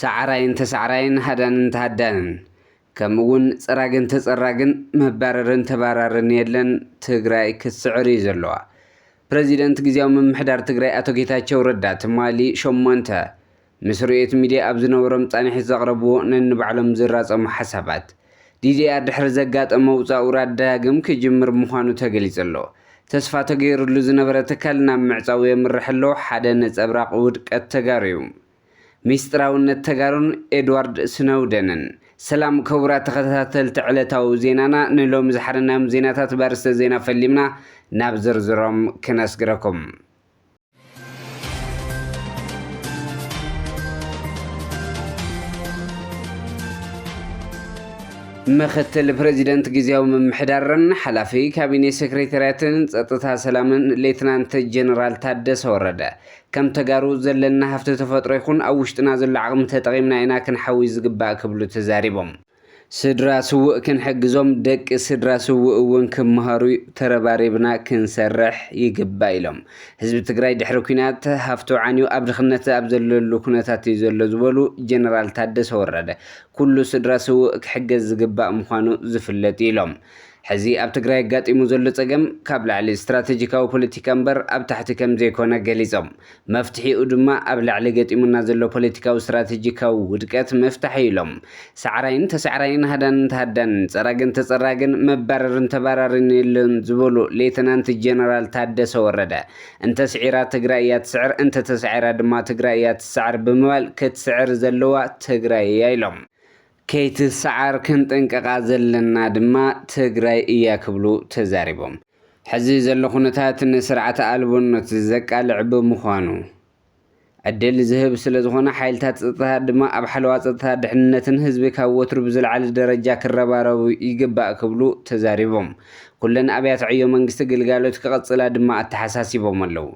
سعرين تسعرين هدان تهدان كمون صراغن تصراغن مباررن تباررن يلن تግራይ ክስዕሪ ዘለዋ ፕሬዚደንት ግዚያው መምሕዳር ትግራይ አቶ ጌታቸው ረዳ ትማሊ ሸሞንተ ምስሪት ሚዲያ ኣብ ዝነበሮም ጻኒሕ ዘቕረብዎ ነንባዕሎም ዝራጸሙ ሓሳባት ዲዲአር ድሕሪ ዘጋጠመው ውፃኡ ዳግም ክጅምር ምዃኑ ተገሊጸሎ ተስፋ ተገይሩሉ ዝነበረ ትካልና ምዕፃው የምርሕሎ ሓደ ነጸብራቕ ውድቀት ተጋርዩ ሚስጥራውነት ተጋሩን ኤድዋርድ ስኖውደንን ሰላም ክቡራት ተኸታተልቲ ዕለታዊ ዜናና ንሎም ዝሓረናዮም ዜናታት ባርስተ ዜና ፈሊምና ናብ ዝርዝሮም ክነስግረኩም ምክትል ፕሬዚደንት ግዚያው መምሕዳርን ሓላፊ ካቢኔ ሴክሬታርያትን ጸጥታ ሰላምን ሌትናንት ጀነራል ታደሰ ወረደ ከም ተጋሩ ዘለና ሃፍቲ ተፈጥሮ ይኹን ኣብ ውሽጥና ዘሎ ዓቕሚ ተጠቒምና ኢና ክንሓዊ ዝግባእ ክብሉ ተዛሪቦም ስድራ ስውእ ክንሕግዞም ደቂ ስድራ ስውእ እውን ክመሃሩ ተረባሪብና ክንሰርሕ ይግባእ ኢሎም ህዝቢ ትግራይ ድሕሪ ኩናት ሃፍቱ ዓንዩ ኣብ ድኽነት ኣብ ዘለሉ ኩነታት እዩ ዘሎ ዝበሉ ጀነራል ታደሰ ወረደ ኩሉ ስድራ ስውእ ክሕገዝ ዝግባእ ምዃኑ ዝፍለጥ ኢሎም ሕዚ ኣብ ትግራይ ኣጋጢሙ ዘሎ ፀገም ካብ ላዕሊ ስትራቴጂካዊ ፖለቲካ እምበር ኣብ ታሕቲ ከም ዘይኮነ ገሊፆም መፍትሒኡ ድማ ኣብ ላዕሊ ገጢሙና ዘሎ ፖለቲካዊ ስትራቴጂካዊ ውድቀት መፍትሒ ኢሎም ሳዕራይን ተሳዕራይን ሃዳን ተሃዳን ፀራግን ተፀራግን መባረርን ተባራርን የለን ዝበሉ ሌተናንት ጀነራል ታደሰ ወረደ እንተስዒራ ትግራይ እያ ትስዕር እንተተስዒራ ድማ ትግራይ እያ ትስዓር ብምባል ክትስዕር ዘለዋ ትግራይ እያ ኢሎም ከይትሰዓር ክንጥንቀቓ ዘለና ድማ ትግራይ እያ ክብሉ ተዛሪቦም ሕዚ ዘሎ ኩነታት ንስርዓተ ኣልቦነት ዘቃልዕ ብምዃኑ ዕድል ዝህብ ስለ ዝኾነ ሓይልታት ፀጥታ ድማ ኣብ ሓለዋ ፀጥታ ድሕንነትን ህዝቢ ካብ ወትሩ ብዝለዓለ ደረጃ ክረባረቡ ይግባእ ክብሉ ተዛሪቦም ኩለን ኣብያተ ዕዮ መንግስቲ ግልጋሎት ክቐፅላ ድማ ኣተሓሳሲቦም ኣለዉ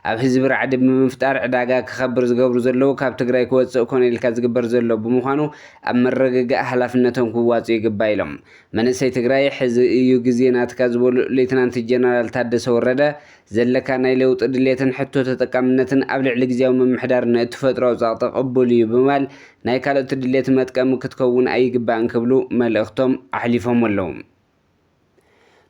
ኣብ ህዝቢ ራዕዲ ብምፍጣር ዕዳጋ ክኸብር ዝገብሩ ዘለዉ ካብ ትግራይ ክወፅእ ኮነ ኢልካ ዝግበር ዘሎ ብምዃኑ ኣብ መረግጋእ ሓላፍነቶም ክዋፅኡ ይግባእ ኢሎም መንእሰይ ትግራይ ሕዚ እዩ ግዜ ናትካ ዝበሉ ሌትናንት ጀነራል ታደሰ ወረደ ዘለካ ናይ ለውጢ ድሌትን ሕቶ ተጠቃምነትን ኣብ ልዕሊ ግዜያዊ ምምሕዳር እትፈጥሮ ፃቕጢ ቅቡል እዩ ብምባል ናይ ካልኦት ድሌት መጥቀሚ ክትከውን ኣይግባእን ክብሉ መልእኽቶም ኣሕሊፎም ኣለዉ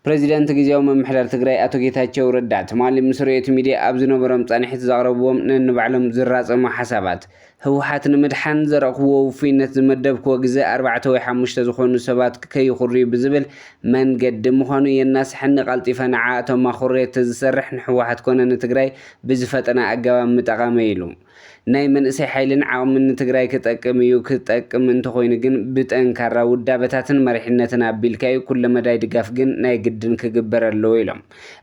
ፕሬዚደንት ግዚያው መምሕዳር ትግራይ አቶ ጌታቸው ረዳ ትማሊ ምስ ርኤት ሚድያ ኣብ ዝነበሮም ጻኒሕት ዘቕረብዎም ነንባዕሎም ዝራጸሙ ሓሳባት ህወሓት ንምድሓን ዘረኽብዎ ውፍይነት ዝመደብክዎ ግዜ 4 ወይ 5 ዝኾኑ ሰባት ከይኹርዩ ብዝብል መንገዲ ምዃኑ የናስሕኒ ቀልጢፈ ንዓኣቶም ኣኹሬት ዝሰርሕ ንሕወሓት ኮነ ንትግራይ ብዝፈጠነ ኣገባብ ምጠቐመ ኢሉ ናይ መንእሰይ ሓይልን ዓቕምን ንትግራይ ክጠቅም እዩ ክጠቅም እንተኾይኑ ግን ብጠንካራ ውዳበታትን መሪሕነትን ኣቢልካዩ ኩለ መዳይ ድጋፍ ግን ናይ ግድን ክግበር ኣለዎ ኢሎም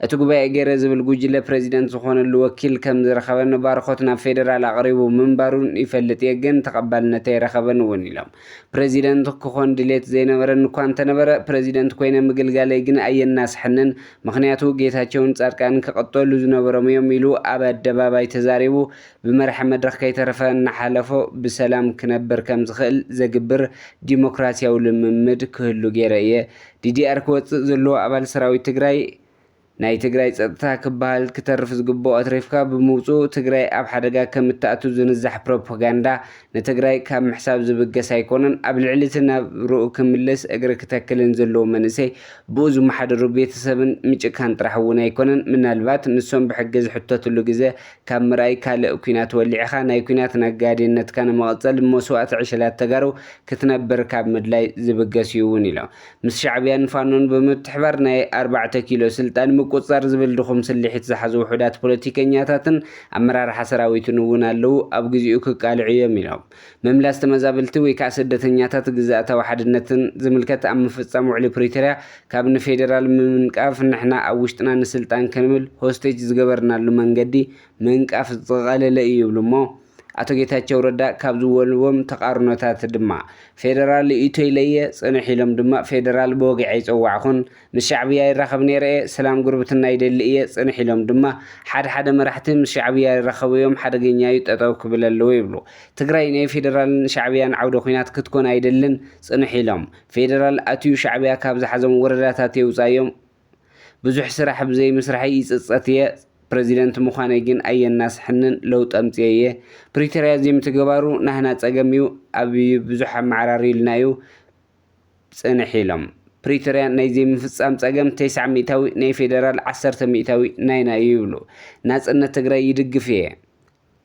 እቲ ጉባኤ ገይረ ዝብል ጉጅለ ፕሬዚደንት ዝኾነሉ ወኪል ከም ዝረኸበን ባርኾት ናብ ፌደራል ኣቕሪቡ ምንባሩን ይፈልጥ እየ ግን ተቐባልነት ኣይረኸበን እውን ኢሎም ፕሬዚደንት ክኾን ድሌት ዘይነበረን እኳ እንተነበረ ፕሬዚደንት ኮይነ ምግልጋለይ ግን ኣየናስሕንን ምክንያቱ ጌታቸውን ጻድቃን ክቐጠሉ ዝነበሮም እዮም ኢሉ ኣብ ኣደባባይ ተዛሪቡ ብመርሐ መድረኽ ከይተረፈ እናሓለፎ ብሰላም ክነብር ከም ዝኽእል ዘግብር ዲሞክራሲያዊ ልምምድ ክህሉ ገይረ እየ ዲዲአር ክወፅእ ዘለዎ ኣባል ሰራዊት ትግራይ ናይ ትግራይ ፀጥታ ክበሃል ክተርፍ ዝግብኦ ኣትሪፍካ ብምውፅኡ ትግራይ ኣብ ሓደጋ ከም እትኣቱ ዝንዛሕ ፕሮፓጋንዳ ንትግራይ ካብ ምሕሳብ ዝብገስ ኣይኮነን ኣብ ልዕሊቲ ናብ ርኡ ክምለስ እግሪ ክተክልን ዘለዎ መንእሰይ ብኡ ዝመሓደሩ ቤተሰብን ምጭካን ጥራሕ እውን ኣይኮነን ምናልባት ንሶም ብሕጊ ዝሕተትሉ ግዜ ካብ ምርኣይ ካልእ ኩናት ወሊዕኻ ናይ ኩናት ነጋዴነትካ ንመቐፀል መስዋእቲ ዕሸላት ተጋሩ ክትነብር ካብ ምድላይ ዝብገስ እዩ እውን ኢሎም ምስ ሻዕብያን ፋኖን ብምትሕባር ናይ 4 ኪሎ ስልጣን ቁፅር ዝብል ድኹም ስልሒት ዝሓዙ ውሑዳት ፖለቲከኛታትን ኣመራርሓ ሰራዊትን እውን ኣለዉ ኣብ ግዚኡ ክቃልዑ እዮም ኢሎም ምምላስ ተመዛበልቲ ወይ ከዓ ስደተኛታት ግዛእታዊ ሓድነትን ዝምልከት ኣብ ምፍፃም ውዕሊ ፕሪቶርያ ካብ ንፌደራል ምንቃፍ ንሕና ኣብ ውሽጥና ንስልጣን ክንብል ሆስቴጅ ዝገበርናሉ መንገዲ ምንቃፍ ዝቐለለ እዩ ይብሉ እሞ አቶ ጌታቸው ረዳ ካብ ዝወልዎም ተቃርኖታት ድማ ፌደራል ኢትዮይለየ ጽንሕ ኢሎም ድማ ፌደራል ብወግዒ ይጽዋዕኹን ምስ ሻዕብያ ይራኸብ ነይረ ሰላም ጉርብትና ይደሊ እየ ጽንሕ ኢሎም ድማ ሓደ መራሕቲ ምስ ሻዕብያ ይራኸቡ እዮም ሓደገኛ እዩ ጠጠው ክብል ኣለዎ ይብሉ ትግራይ ናይ ፌደራልን ሻዕብያን ዓውደ ኩናት ክትኮን አይደልን ጽንሕ ኢሎም ፌደራል ኣትዩ ሻዕብያ ካብ ዝሓዞም ወረዳታት የውፃዮም ብዙሕ ስራሕ ብዘይ ምስራሕ ይጽጸት እየ ፕሬዚደንት ምዃነይ ግን ኣየናስሕንን ለውጥ ኣምፅየ ፕሪቶርያ ዘይምትገባሩ ናህና ፀገም እዩ ኣብ ብዙሕ ኣመዓራሪ ኢልናዩ ፅንሕ ኢሎም ፕሪቶርያ ናይ ዘይምፍፃም ፀገም 9 ሚእታዊ ናይ ፌደራል 10 ሚእታዊ ናይና እዩ ይብሉ ናፅነት ትግራይ ይድግፍ እየ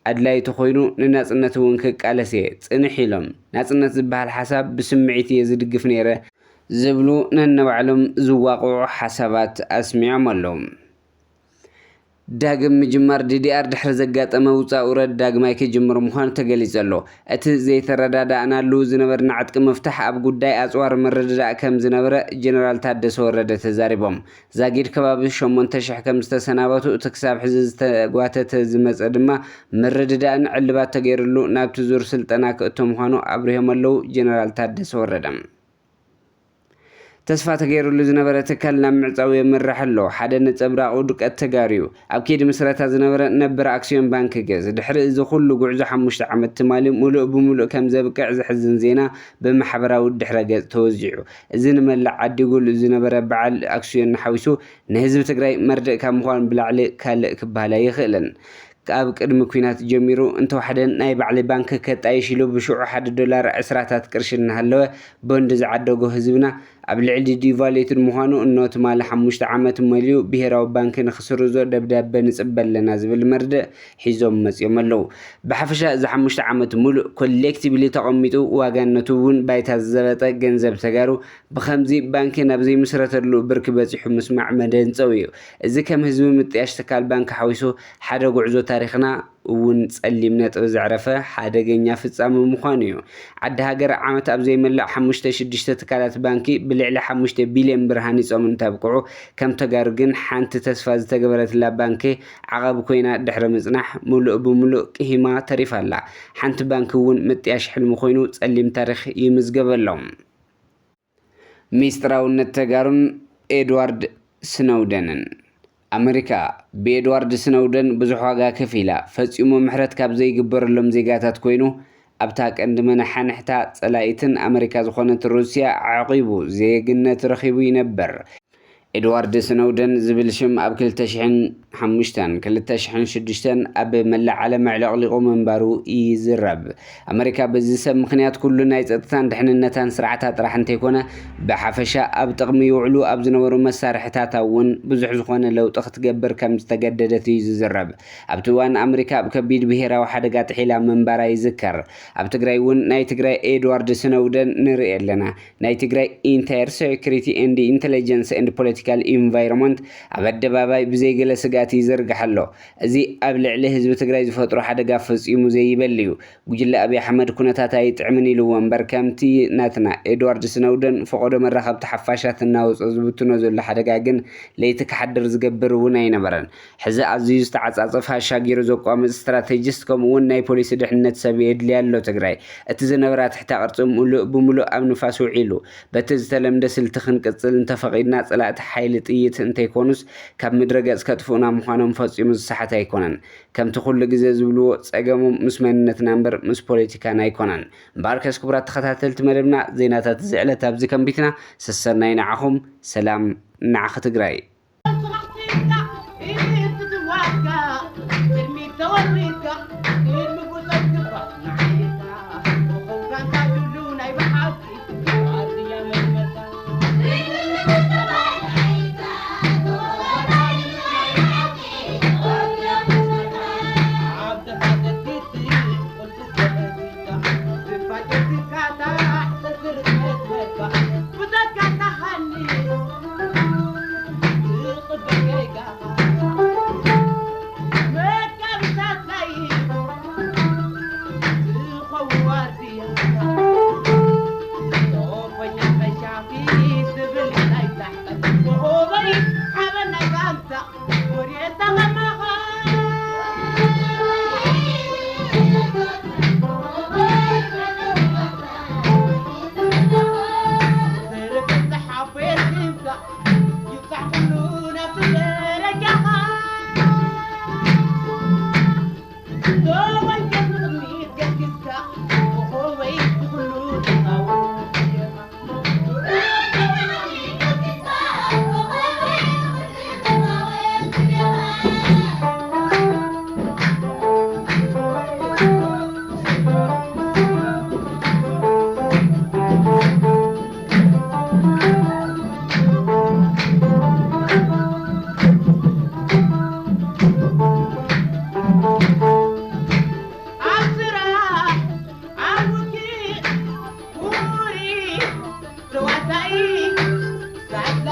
ኣድላይቲ ኮይኑ ንናፅነት እውን ክቃለስ እየ ፅንሕ ኢሎም ናፅነት ዝበሃል ሓሳብ ብስምዒት እየ ዝድግፍ ነይረ ዝብሉ ነንባዕሎም ዝዋቅዑ ሓሳባት ኣስሚዖም ኣለዉ ዳግም ምጅማር ዲዲኣር ድሕሪ ዘጋጠመ ውፃእ ውረድ ዳግማይ ክጅምር ምዃኑ ተገሊጹ ኣሎ እቲ ዘይተረዳዳእናሉ ዝነበርና ዓጥቂ መፍታሕ ኣብ ጉዳይ ኣፅዋር ምርድዳእ ከም ዝነበረ ጀነራል ታደሰ ወረደ ተዛሪቦም ዛጊድ ከባቢ 8000 ከም ዝተሰናበቱ እቲ ክሳብ ሕዚ ዝተጓተተ ዝመፀ ድማ ምርድዳእን ዕልባት ተገይሩሉ ናብቲ ዙር ስልጠና ክእቶ ምዃኑ ኣብርሆም ኣለዉ ጀነራል ታደሰ ወረደ ተስፋ ተገይሩሉ ዝነበረ ትካል ናብ ምዕፃው የምራሕ ኣሎ ሓደ ነፀብራቅ ውድቀት ተጋርዩ ኣብ ከይዲ ምስረታ ዝነበረ ነበር ኣክስዮን ባንክ ገዝ ድሕሪ እዚ ኩሉ ጉዕዞ 5 ዓመት ትማሊ ሙሉእ ብሙሉእ ከም ዘብቅዕ ዝሕዝን ዜና ብማሕበራዊ ድሕረ ገጽ ተወዚዑ እዚ ንመላእ ዓዲጉል ዝነበረ በዓል ኣክስዮን ሓዊሱ ንህዝቢ ትግራይ መርድእ ካብ ምዃኑ ብላዕሊ ካልእ ክበሃል ኣይኽእልን ኣብ ቅድሚ ኩናት ጀሚሩ እንተዋሕደን ናይ ባዕሊ ባንክ ከጣይሽ ኢሉ ብሽዑ $1 ዕስራታት ቅርሺ እናሃለወ ቦንድ ዝዓደጎ ህዝብና ኣብ ልዕሊ ዲቫሉዌትድ ምዃኑ እኖ ትማሊ 5 ዓመት መሊኡ ብሄራዊ ባንኪ ንኽስርዞ ደብዳቤ ንፅበ ኣለና ዝብል መርድእ ሒዞም መፅኦም ኣለዉ ብሓፈሻ እዚ 5 ዓመት ሙሉእ ኮሌክቲቭሊ ተቐሚጡ ዋጋነቱ እውን ባይታ ዘበጠ ገንዘብ ተጋሩ ብከምዚ ባንኪ ናብ ዘይምስረተሉ ብርኪ በፂሑ ምስማዕ መደንፀው እዩ እዚ ከም ህዝቢ ምጥያሽ ትካል ባንኪ ሓዊሱ ሓደ ጉዕዞ ታሪክና እውን ጸሊም ነጥብ ዘዕረፈ ሓደገኛ ፍጻመ ምዃኑ እዩ ዓዲ ሃገር ዓመት ኣብ ዘይመልእ 5-6 ትካላት ባንኪ ብልዕሊ 5 ቢልዮን ብር ሃኒፆም እንተብቅዑ ከም ተጋሩ ግን ሓንቲ ተስፋ ዝተገበረትላ ባንኪ ዓቐብ ኮይና ድሕሪ ምጽናሕ ሙሉእ ብሙሉእ ቅሂማ ተሪፋላ ሓንቲ ባንኪ እውን ምጥያሽ ሕልሚ ኮይኑ ጸሊም ታሪክ ይምዝገበሎም ሚስጥራውነት ተጋሩን ኤድዋርድ ስኖውደንን ኣሜሪካ ብኤድዋርድ ስኖውደን ብዙሕ ዋጋ ከፊላ ፈጺሙ ምሕረት ካብ ዘይግበረሎም ዜጋታት ኮይኑ ኣብታ ቀንዲ መናሓንሕታ ጸላኢትን ኣሜሪካ ዝኾነት ሩስያ ዓቂቡ ዜግነት ረኺቡ ይነበር ኤድዋርድ ስኖውደን ዝብል ሽም ኣብ 2005-2006 ኣብ መላእ ዓለም ኣዕለቕሊቑ ምንባሩ ይዝረብ ኣሜሪካ በዚ ሰብ ምክንያት ኩሉ ናይ ፀጥታን ድሕንነታን ስርዓታት ጥራሕ እንተይኮነ ብሓፈሻ ኣብ ጥቕሚ ይውዕሉ ኣብ ዝነበሩ መሳርሕታት እውን ብዙሕ ዝኾነ ለውጢ ክትገብር ከም ዝተገደደት እዩ ዝዝረብ ኣብቲ እዋን ኣሜሪካ ኣብ ከቢድ ብሄራዊ ሓደጋ ጥሒላ ምንባራ ይዝከር ኣብ ትግራይ እውን ናይ ትግራይ ኤድዋርድ ስኖውደን ንርኢ ኣለና ናይ ትግራይ ኢንታየር ሴኩሪቲ ኤንድ ኢንተለጀንስ ኤንድ ፖለቲካል ኢንቫይሮንመንት ኣብ ኣደባባይ ብዘይገለ ስጋት ይዘርግሕ ኣሎ እዚ ኣብ ልዕሊ ህዝቢ ትግራይ ዝፈጥሮ ሓደጋ ፈፂሙ ዘይበል እዩ ጉጅለ ኣብይ ኣሕመድ ኩነታት ኣይጥዕምን ኢልዎ እምበር ከምቲ ናትና ኤድዋርድ ስኖውደን ፈቆዶ መራኸብቲ ሓፋሻት እናወፅኦ ዝብትኖ ዘሎ ሓደጋ ግን ለይቲ ክሓድር ዝገብር እውን ኣይነበረን ሕዚ ኣዝዩ ዝተዓፃፀፈ ኣሻጊሩ ዘቋምፅ ስትራቴጂስት ከምኡ እውን ናይ ፖሊሲ ድሕንነት ሰብ የድልያ ኣሎ ትግራይ እቲ ዝነበራ ትሕታ ቅርፂ ሙሉእ ብሙሉእ ኣብ ንፋስ ውዒሉ በቲ ዝተለምደ ስልቲ ክንቅፅል እንተፈቒድና ፀላእቲ ሓይሊ ጥይት እንተይኮኑስ ካብ ምድረ ገጽ ከጥፍኡና ምዃኖም ፈፂሙ ዝሰሓት ኣይኮነን ከምቲ ኩሉ ግዜ ዝብልዎ ፀገሞም ምስ መንነትና እምበር ምስ ፖለቲካና ኣይኮነን እምበኣርከስ ክቡራት ተኸታተልቲ መደብና ዜናታት እዚ ዕለት ኣብዚ ከንቢትና ሰሰናይ ንዓኹም ሰላም ንዓኽ ትግራይ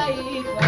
ይግባ